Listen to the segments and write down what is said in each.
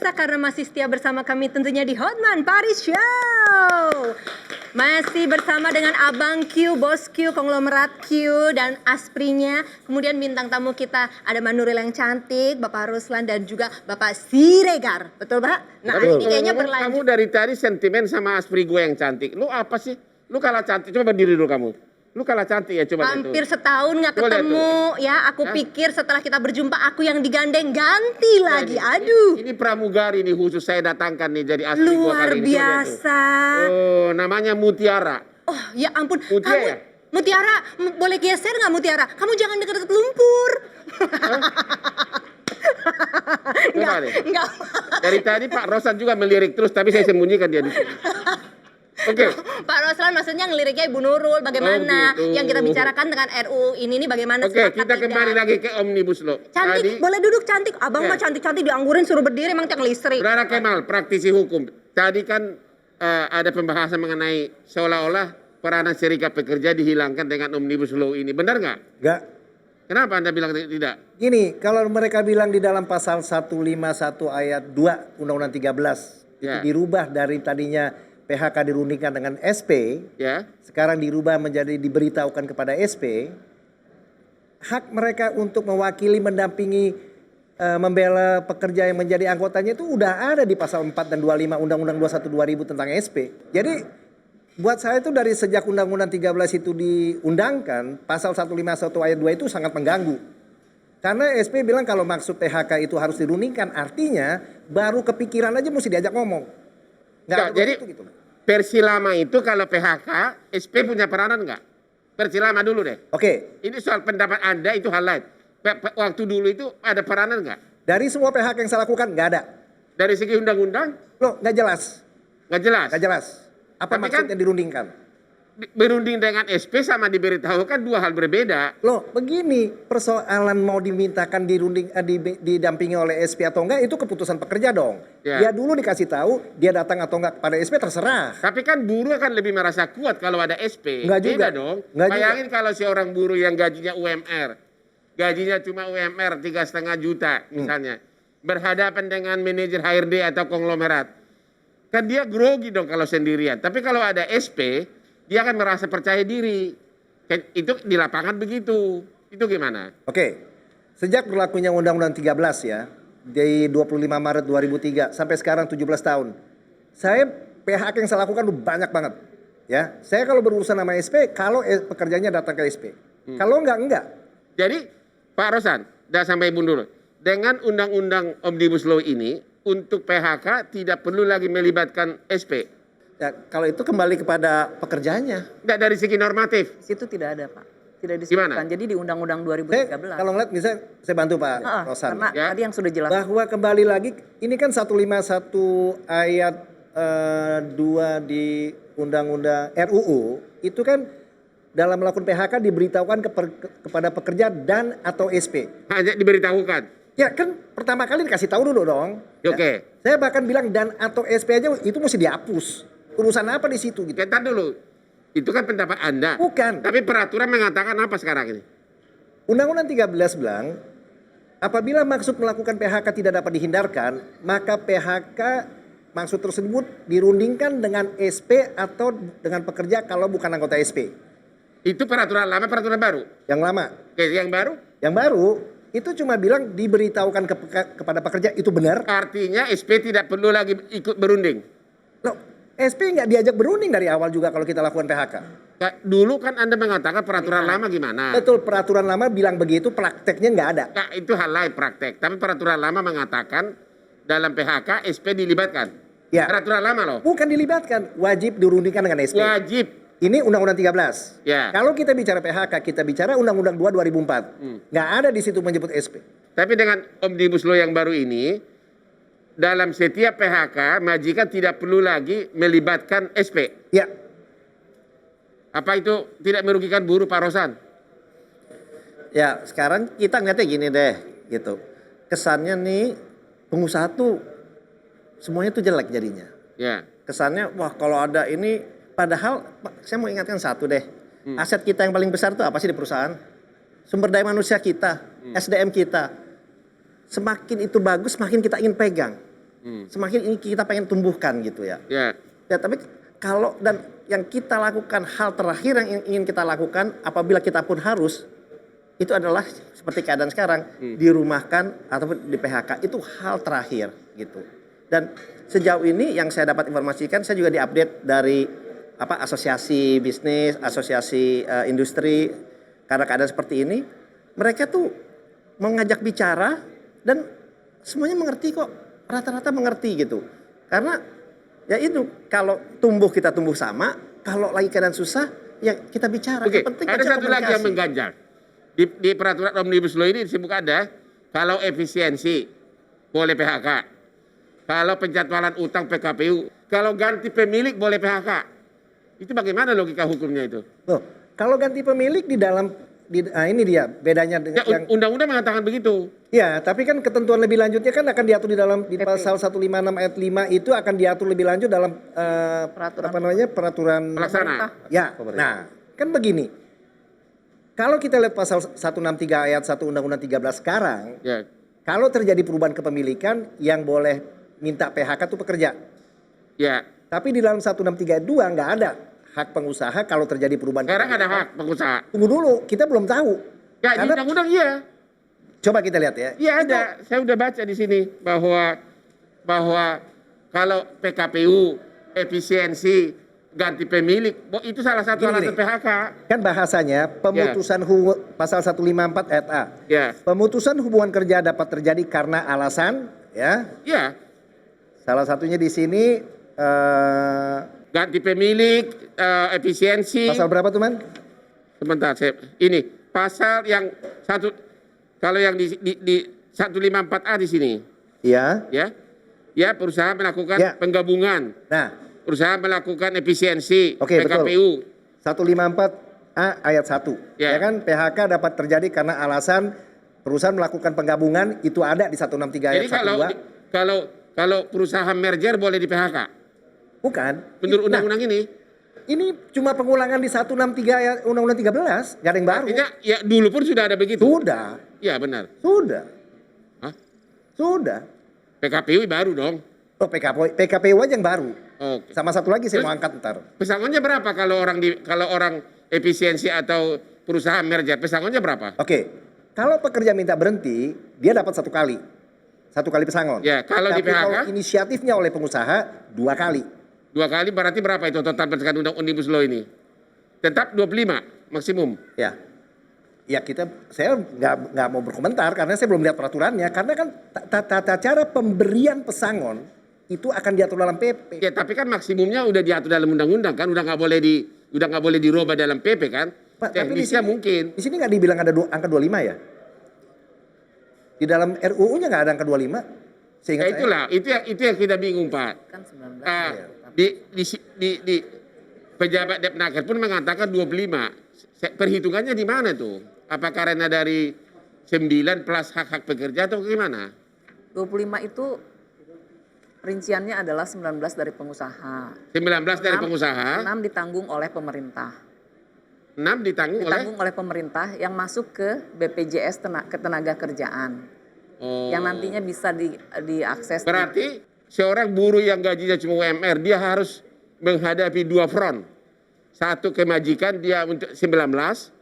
biasa karena masih setia bersama kami tentunya di Hotman Paris Show. Masih bersama dengan Abang Q, Bos Q, Konglomerat Q, dan Asprinya. Kemudian bintang tamu kita ada Mbak Nuril yang cantik, Bapak Ruslan, dan juga Bapak Siregar. Betul, Pak? Nah, Betul. ini kayaknya Kamu berlanjut. dari tadi sentimen sama Aspri gue yang cantik. Lu apa sih? Lu kalah cantik. Coba berdiri dulu kamu. Lu kalah cantik ya, coba lihat tuh. Hampir setahun nggak Coba lihat ketemu ya. Aku pikir setelah kita berjumpa aku yang digandeng ganti lagi. Aduh. Ini pramugari nih khusus saya datangkan nih jadi Aspri gue Luar kali ini. Coba lihat tuh. biasa. Oh, namanya Mutiara. Oh ya ampun. Mutiara Kamu, ya? Mutiara, boleh geser nggak Mutiara? Kamu jangan deket-deket lumpur. Coba deh. Enggak. Dari tadi Pak Rosan juga melirik terus, tapi saya sembunyikan dia di sini. Oke. Pak Roslan maksudnya ngeliriknya Ibu Nurul bagaimana Oh, gitu. yang kita bicarakan dengan RU ini bagaimana Oke, sepakat kita tidak? kembali lagi ke Omnibus Law. Cantik, boleh duduk cantik. Abang mah cantik-cantik dianggurin suruh berdiri emang tiang listrik. Saudara Kemal, praktisi hukum. Tadi kan ada pembahasan mengenai seolah-olah peranan serikat pekerja dihilangkan dengan Omnibus Law ini. Benar nggak? Enggak. Kenapa Anda bilang tidak? Gini, kalau mereka bilang di dalam pasal 151 ayat 2 Undang-Undang 13 Ya. itu dirubah dari tadinya PHK dirundingkan dengan SP, Ya. sekarang dirubah menjadi diberitahukan kepada SP, hak mereka untuk mewakili, mendampingi, membela pekerja yang menjadi anggotanya itu udah ada di pasal 4 dan 25 Undang-Undang 21 2000 tentang SP. Jadi buat saya itu dari sejak Undang-Undang 13 itu diundangkan, pasal 151 ayat 2 itu sangat mengganggu. Karena SP bilang kalau maksud PHK itu harus dirundingkan, artinya baru kepikiran aja mesti diajak ngomong. Nggak, jadi gitu. versi lama itu kalau PHK, SP punya peranan nggak? Versi lama dulu deh. Oke, Ini soal pendapat Anda itu hal lain. Waktu dulu itu ada peranan nggak? dari semua PHK yang saya lakukan nggak ada. Dari segi undang-undang Loh, nggak jelas. nggak jelas. Nggak jelas. Apa Tapi maksudnya dirundingkan? Berunding dengan SP sama diberitahukan dua hal berbeda. Loh, begini, persoalan mau dimintakan didampingi oleh SP atau enggak itu keputusan pekerja dong. Ya. Dia dulu dikasih tahu, dia datang atau enggak kepada SP terserah. Tapi kan buruh akan lebih merasa kuat kalau ada SP. Nggak juga. Beda dong. Nggak juga. Bayangin kalau seorang buruh yang gajinya UMR, gajinya cuma UMR 3,5 juta misalnya, berhadapan dengan manajer HRD atau konglomerat, kan dia grogi dong kalau sendirian. Tapi kalau ada SP, dia akan merasa percaya diri. Itu di lapangan begitu. Itu gimana? Oke, sejak berlakunya Undang-Undang 13 ya, di 25 Maret 2003 sampai sekarang 17 tahun. Saya PHK yang saya lakukan udah banyak banget. Ya, saya kalau berurusan sama SP, kalau pekerjanya datang ke SP. Kalau enggak. Jadi Pak Rosan, dan sampai Ibu dulu, dengan Undang-Undang Omnibus Law ini, untuk PHK tidak perlu lagi melibatkan SP. Ya, kalau itu kembali kepada pekerjanya. Nggak dari segi normatif. Di situ tidak ada, Pak. Tidak disebutkan. Jadi di Undang-Undang 2013. Kalau ngeliat misalnya saya bantu Pak Rosan. Karena Ya. tadi yang sudah jelas. Bahwa kembali lagi ini kan 151 ayat 2 di Undang-Undang RUU itu kan dalam melakukan PHK diberitahukan kepada pekerja dan atau SP. Hanya diberitahukan. Ya kan pertama kali dikasih tahu dulu dong. Ya. Oke. Saya bahkan bilang dan atau SP aja itu mesti dihapus. Urusan apa di situ gitu. Kita dulu. Itu kan pendapat Anda. Bukan. Tapi peraturan mengatakan apa sekarang ini? Undang-Undang 13 bilang, apabila maksud melakukan PHK tidak dapat dihindarkan, maka PHK maksud tersebut dirundingkan dengan SP atau dengan pekerja kalau bukan anggota SP. Itu peraturan lama, peraturan baru? Yang lama. Oke, yang baru? Yang baru, itu cuma bilang diberitahukan kepada pekerja, itu benar. Artinya SP tidak perlu lagi ikut berunding? Loh, SP nggak diajak berunding dari awal juga kalau kita lakukan PHK. Dulu kan Anda mengatakan peraturan lama gimana? Betul, peraturan lama bilang begitu, prakteknya nggak ada. Nah, itu hal lain praktek. Tapi peraturan lama mengatakan dalam PHK SP dilibatkan. Ya. Peraturan lama loh. Bukan dilibatkan, wajib dirundingkan dengan SP. Wajib. Ini Undang-Undang 13. Ya. Kalau kita bicara PHK, kita bicara Undang-Undang 2 2004. Nggak ada di situ menyebut SP. Tapi dengan Omnibus Law yang baru ini, dalam setiap PHK, majikan tidak perlu lagi melibatkan SP. Ya, Apa itu tidak merugikan buruh, Pak Rosan? Ya sekarang kita ngeliatnya gini deh gitu. Kesannya nih pengusaha tuh semuanya tuh jelek jadinya. Ya. Kesannya wah kalau ada ini padahal Pak, saya mau ingatkan satu deh. Aset kita yang paling besar tuh apa sih di perusahaan? Sumber daya manusia kita, SDM kita. Semakin itu bagus semakin kita ingin pegang. Semakin ini kita pengen tumbuhkan gitu ya. Ya. Ya, tapi kalau dan yang kita lakukan, hal terakhir yang ingin kita lakukan apabila kita pun harus, itu adalah seperti keadaan sekarang, dirumahkan ataupun di PHK, itu hal terakhir gitu. Dan sejauh ini yang saya dapat informasikan, saya juga diupdate dari asosiasi bisnis, asosiasi industri, karena keadaan seperti ini, mereka tuh mengajak bicara dan semuanya mengerti kok, rata-rata mengerti gitu. Karena ya itu, kalau tumbuh kita tumbuh sama, kalau lagi keadaan susah ya kita bicara. Oke, Yang penting ada ajak satu lagi yang komunikasi. mengganjal. Di peraturan Omnibus Law ini disebut ada, kalau efisiensi boleh PHK. Kalau penjadwalan utang PKPU, kalau ganti pemilik boleh PHK. Itu bagaimana logika hukumnya itu? Loh, kalau ganti pemilik di dalam ini dia bedanya dengan Ya, undang-undang mengatakan begitu. Ya, tapi kan ketentuan lebih lanjutnya kan akan diatur di dalam di pasal 156 ayat 5 itu akan diatur lebih lanjut dalam peraturan Pelaksana. Ya. Nah, kan begini. Kalau kita lihat pasal 163 ayat 1 Undang-Undang 13 sekarang, Ya. kalau terjadi perubahan kepemilikan yang boleh minta PHK itu pekerja. Ya. Tapi di dalam 163 ayat 2 nggak ada hak pengusaha kalau terjadi perubahan Sekarang ada kepemilikan. hak pengusaha. Tunggu dulu, kita belum tahu. Ya, di Karena undang-undang iya. coba kita lihat ya. Iya ada. Saya udah baca di sini bahwa kalau PKPU efisiensi ganti pemilik, itu salah satu Gini, alasan gini. PHK. Kan bahasanya pemutusan pasal 154 ayat A. Ya. Pemutusan hubungan kerja dapat terjadi karena alasan ya. Ya. Salah satunya di sini Ganti pemilik, efisiensi. pasal berapa tuh, Man? Sebentar, ini pasal yang kalau yang di 154A di sini, Iya. ya perusahaan melakukan Ya. penggabungan, Nah, perusahaan melakukan efisiensi, Oke, betul. PKPU. 154A ayat 1. Ya. Ya kan PHK dapat terjadi karena alasan perusahaan melakukan penggabungan, itu ada di 163 Jadi ayat 1 2. kalau perusahaan merger boleh di PHK Bukan. menurut Nah, undang-undang ini. ini cuma pengulangan di 163 ayat Undang-Undang 13, nggak ada yang baru. Artinya ya dulu pun sudah ada begitu. Sudah. Iya benar. Sudah. Hah? Sudah. PKPU baru dong. Oh, PKPU aja yang baru. Oke. Sama satu lagi saya Terus- mau angkat ntar. Pesangonnya berapa kalau orang efisiensi atau perusahaan merger? Pesangonnya berapa? Oke, kalau pekerja minta berhenti, dia dapat 1 kali. 1 kali pesangon. Ya, kalau di Tapi PHK? kalau inisiatifnya oleh pengusaha, 2 kali. 2 kali berarti berapa itu total berdasarkan undang Omnibus Law ini? Tetap 25 maksimum. Ya, ya saya nggak mau berkomentar karena saya belum lihat peraturannya. Karena kan tata cara pemberian pesangon itu akan diatur dalam PP. Ya tapi kan maksimumnya udah diatur dalam undang-undang kan, udah nggak boleh dirubah dalam PP kan? Pak, tapi Teknisnya mungkin. Di sini nggak dibilang ada angka 25 ya? Di dalam RUU-nya nggak ada angka 25. Seingat Ya saya. itulah, itu yang kita bingung Pak. Kan 19. Di pejabat Depnaker pun mengatakan 25. Perhitungannya di mana tuh? Apa karena dari 9 plus hak-hak pekerja atau gimana? 25 itu rinciannya adalah 19 dari pengusaha. 19 dari pengusaha, 6 ditanggung oleh pemerintah. 6 ditanggung oleh Ditanggung oleh pemerintah yang masuk ke BPJS ketenaga kerjaan. Yang nantinya bisa diakses. Berarti seorang buruh yang gajinya cuma UMR, dia harus menghadapi 2 front. Satu ke majikan dia untuk 19,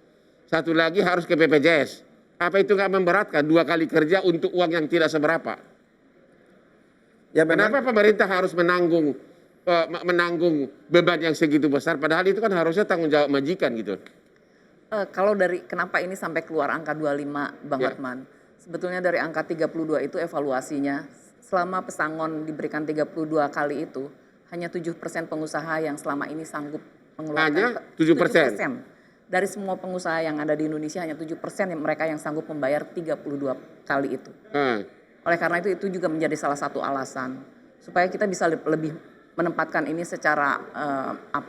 satu lagi harus ke BPJS. Apa itu nggak memberatkan 2 kali kerja untuk uang yang tidak seberapa? Ya, memang- Kenapa pemerintah harus menanggung beban yang segitu besar? Padahal itu kan harusnya tanggung jawab majikan gitu. Kalau dari kenapa ini sampai keluar angka 25 Bang Ya. Hotman? Sebetulnya dari angka 32 itu evaluasinya selama pesangon diberikan 32 kali itu hanya 7% pengusaha yang selama ini sanggup mengeluarkan. Hanya 7%? 7%. Dari semua pengusaha yang ada di Indonesia hanya 7% yang mereka yang sanggup membayar 32 kali itu. Oleh karena itu juga menjadi salah satu alasan supaya kita bisa lebih menempatkan ini secara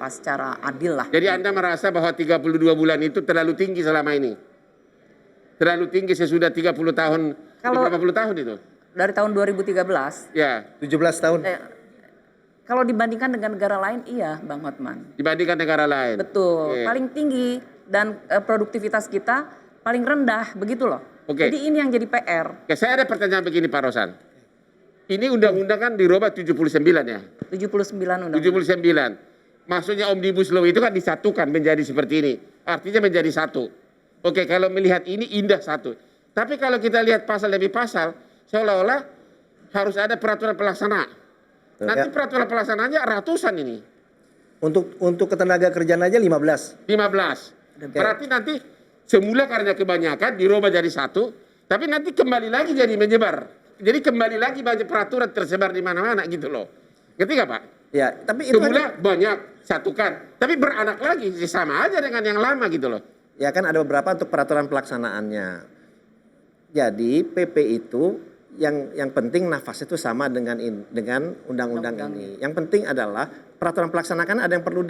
secara adil lah. Jadi Anda merasa bahwa 32 bulan itu terlalu tinggi selama ini? Terlalu tinggi sesudah 30 tahun, Kalau- 50 tahun itu? Dari tahun 2013, Ya, 17 tahun. kalau dibandingkan dengan negara lain iya Bang Hotman. dibandingkan negara lain. Betul, Oke. paling tinggi dan produktivitas kita paling rendah begitu loh. Oke. Jadi ini yang jadi PR. Oke, saya ada pertanyaan begini Pak Rosan. Ini undang-undang kan dirubah 79 ya. 79 undang. 79. Maksudnya Omnibus Law itu kan disatukan menjadi seperti ini. Artinya menjadi satu. Oke, kalau melihat ini indah satu. Tapi kalau kita lihat pasal demi pasal, seolah-olah harus ada peraturan pelaksana. Nanti peraturan pelaksanaannya ratusan ini. Untuk ketenaga kerjaan aja 15. 15. Berarti nanti semula karena kebanyakan dirubah jadi satu, tapi nanti kembali lagi jadi menyebar. Jadi kembali lagi banyak peraturan tersebar di mana-mana gitu loh. Ngerti nggak Pak? Ya, tapi itu semula banyak satukan, tapi beranak lagi sama aja dengan yang lama gitu loh. Ya kan ada beberapa untuk peraturan pelaksanaannya. Jadi PP itu yang penting nafas itu sama dengan undang-undang ini. Yang penting adalah peraturan pelaksanaan ada yang perlu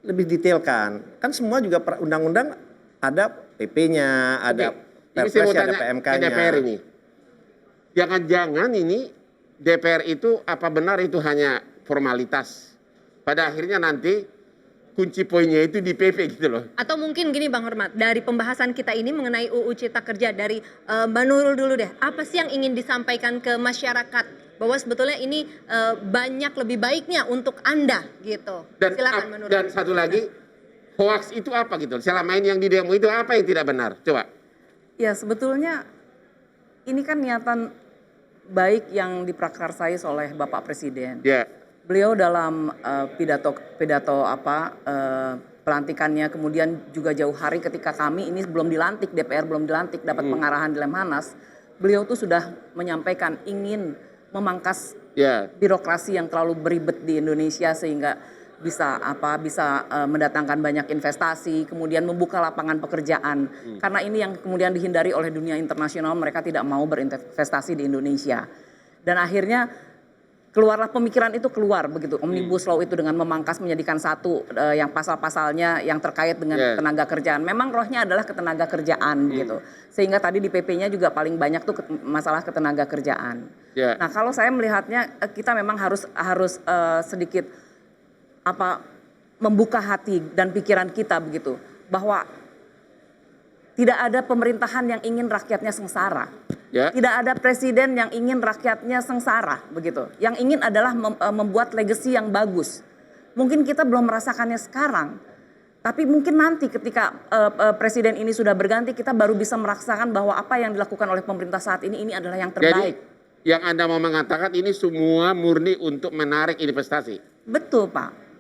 lebih detailkan. Kan semua juga undang-undang ada PP-nya, ada Perpres, ada PMK-nya. DPR ini. Jangan-jangan ini DPR itu apa benar itu hanya formalitas. Pada akhirnya nanti kunci poinnya itu di PP gitu loh. Atau mungkin gini Bang Hormat, dari pembahasan kita ini mengenai UU Cipta Kerja dari Mbak Nurul dulu deh. Apa sih yang ingin disampaikan ke masyarakat bahwa sebetulnya ini banyak lebih baiknya untuk Anda gitu. Silakan Mbak Nurul. Dan satu lagi, hoax itu apa gitu. Selama ini yang di demo itu apa yang tidak benar? Coba. Ya sebetulnya ini kan niatan baik yang diprakarsai oleh Bapak Presiden. Ya. Beliau dalam pidato pelantikannya, kemudian juga jauh hari ketika kami ini belum dilantik, DPR belum dilantik, dapat pengarahan di Lemhanas, beliau tuh sudah menyampaikan ingin memangkas birokrasi yang terlalu beribet di Indonesia sehingga bisa mendatangkan banyak investasi, kemudian membuka lapangan pekerjaan. Karena ini yang kemudian dihindari oleh dunia internasional, mereka tidak mau berinvestasi di Indonesia. Dan akhirnya keluarlah pemikiran itu begitu. Omnibus Law itu dengan memangkas menjadikan satu yang pasal-pasalnya yang terkait dengan tenaga kerjaan. Memang rohnya adalah ketenaga kerjaan gitu. Sehingga tadi di PP-nya juga paling banyak tuh masalah ketenaga kerjaan. Nah, kalau saya melihatnya kita memang harus sedikit membuka hati dan pikiran kita begitu, bahwa tidak ada pemerintahan yang ingin rakyatnya sengsara. Tidak ada presiden yang ingin rakyatnya sengsara begitu. Yang ingin adalah membuat legacy yang bagus. Mungkin kita belum merasakannya sekarang, tapi mungkin nanti ketika presiden ini sudah berganti, kita baru bisa merasakan bahwa apa yang dilakukan oleh pemerintah saat ini adalah yang terbaik. Jadi yang Anda mau mengatakan ini semua murni untuk menarik investasi. Betul Pak.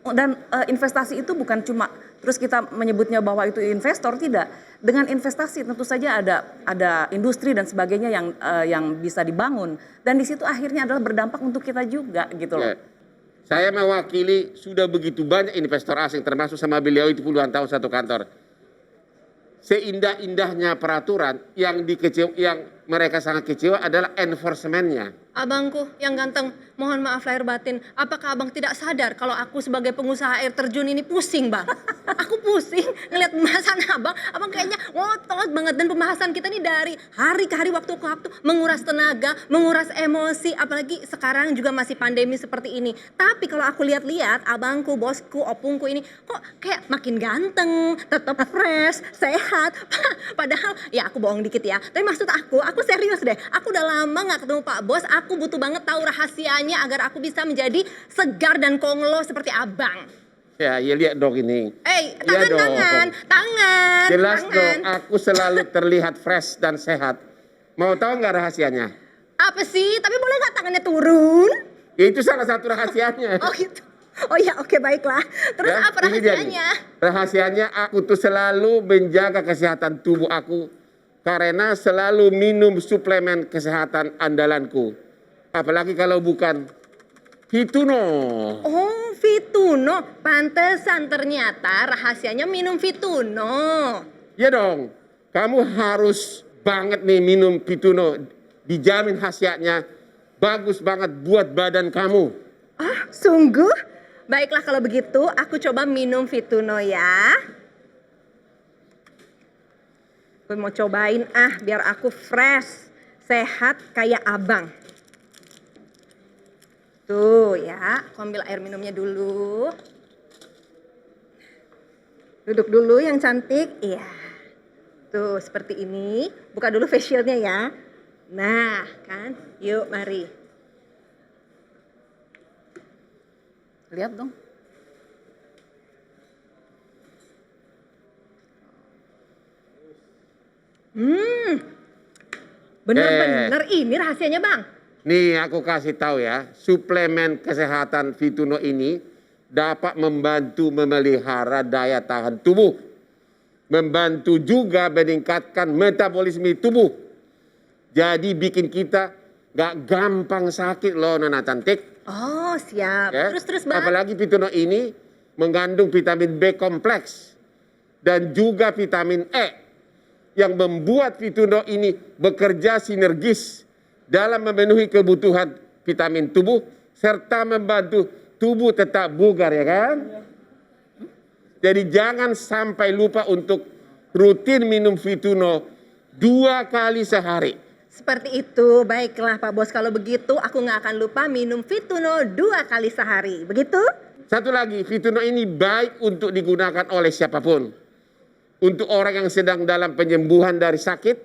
Dan investasi itu bukan cuma terus kita menyebutnya bahwa itu investor, tidak. Dengan investasi tentu saja ada industri dan sebagainya yang bisa dibangun, dan di situ akhirnya adalah berdampak untuk kita juga gitu loh. Saya mewakili sudah begitu banyak investor asing, termasuk sama beliau itu puluhan tahun satu kantor. Seindah-indahnya peraturan yang mereka sangat kecewa adalah enforcement-nya. Abangku yang ganteng, mohon maaf lahir batin, apakah abang tidak sadar kalau aku sebagai pengusaha air terjun ini pusing bang? Aku pusing ngeliat pembahasan abang kayaknya ngotot banget, dan pembahasan kita ini dari hari ke hari, waktu ke waktu, menguras tenaga, menguras emosi, apalagi sekarang juga masih pandemi seperti ini. Tapi kalau aku lihat-lihat, abangku, bosku, opungku ini kok kayak makin ganteng, tetap fresh, sehat. Padahal ya aku bohong dikit ya, tapi maksud aku serius deh, aku udah lama gak ketemu Pak Bos. Aku butuh banget tahu rahasianya agar aku bisa menjadi segar dan konglo seperti abang. Ya lihat dong ini. Tangan. Jelas dong, aku selalu terlihat fresh dan sehat. Mau tahu nggak rahasianya? Apa sih? Tapi boleh nggak tangannya turun? Ya, itu salah satu rahasianya. Oh gitu. Oh ya, oke, baiklah. Terus ya, apa rahasianya? Rahasianya aku tuh selalu menjaga kesehatan tubuh aku karena selalu minum suplemen kesehatan andalanku. Apalagi kalau bukan Fituno. Oh, Fituno. Pantesan ternyata rahasianya minum Fituno. Ya dong. Kamu harus banget nih minum Fituno. Dijamin khasiatnya bagus banget buat badan kamu. Ah, sungguh? Baiklah kalau begitu, aku coba minum Fituno ya. Aku mau cobain biar aku fresh, sehat kayak abang. Tuh ya, aku ambil air minumnya dulu. Duduk dulu yang cantik, iya. Tuh seperti ini, buka dulu face shieldnya ya. Nah, kan? Yuk, mari. Lihat dong. Bener-bener ini rahasianya, Bang. Nih aku kasih tahu ya, suplemen kesehatan Fituno ini dapat membantu memelihara daya tahan tubuh. Membantu juga meningkatkan metabolisme tubuh. Jadi bikin kita gak gampang sakit loh Nona cantik. Oh, siap. Ya. Terus, Bang. Apalagi Fituno ini mengandung vitamin B kompleks dan juga vitamin E yang membuat Fituno ini bekerja sinergis dalam memenuhi kebutuhan vitamin tubuh serta membantu tubuh tetap bugar, ya kan? Jadi jangan sampai lupa untuk rutin minum Fituno 2 kali sehari. Seperti itu, baiklah Pak Bos. Kalau begitu, aku nggak akan lupa minum Fituno 2 kali sehari. Begitu? Satu lagi, Fituno ini baik untuk digunakan oleh siapapun. Untuk orang yang sedang dalam penyembuhan dari sakit,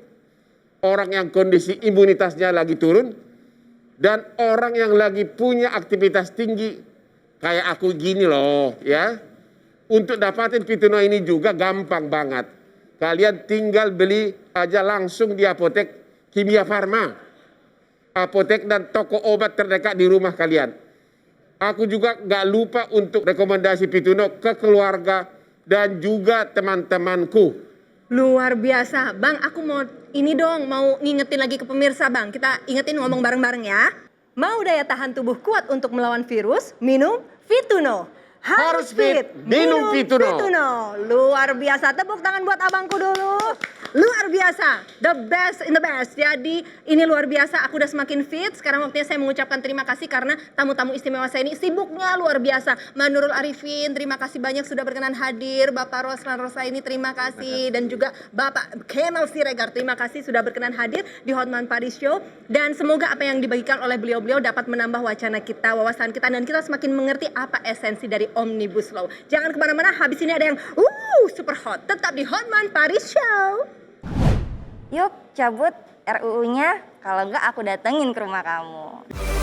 orang yang kondisi imunitasnya lagi turun, dan orang yang lagi punya aktivitas tinggi, kayak aku gini loh, ya. Untuk dapatin Fituno ini juga gampang banget. Kalian tinggal beli aja langsung di apotek Kimia Farma, apotek dan toko obat terdekat di rumah kalian. Aku juga gak lupa untuk rekomendasi Fituno ke keluarga dan juga teman-temanku. Luar biasa. Bang, aku mau mau ngingetin lagi ke pemirsa, Bang. Kita ingetin ngomong bareng-bareng ya. Mau daya tahan tubuh kuat untuk melawan virus? Minum Fituno. Harus fit, minum Fituno. Luar biasa. Tepuk tangan buat abangku dulu. Luar biasa, the best in the best. Jadi ini luar biasa, aku udah semakin fit. Sekarang waktunya saya mengucapkan terima kasih karena tamu-tamu istimewa saya ini sibuknya luar biasa. Mbak Nurul Arifin, terima kasih banyak sudah berkenan hadir. Bapak Roslan Rosaini, terima kasih. Dan juga Bapak Kemal Siregar, terima kasih sudah berkenan hadir di Hotman Paris Show. Dan semoga apa yang dibagikan oleh beliau-beliau dapat menambah wacana kita, wawasan kita, dan kita semakin mengerti apa esensi dari Omnibus Law. Jangan kemana-mana, habis ini ada yang super hot. Tetap di Hotman Paris Show. Yuk cabut RUU-nya, kalau enggak aku datengin ke rumah kamu.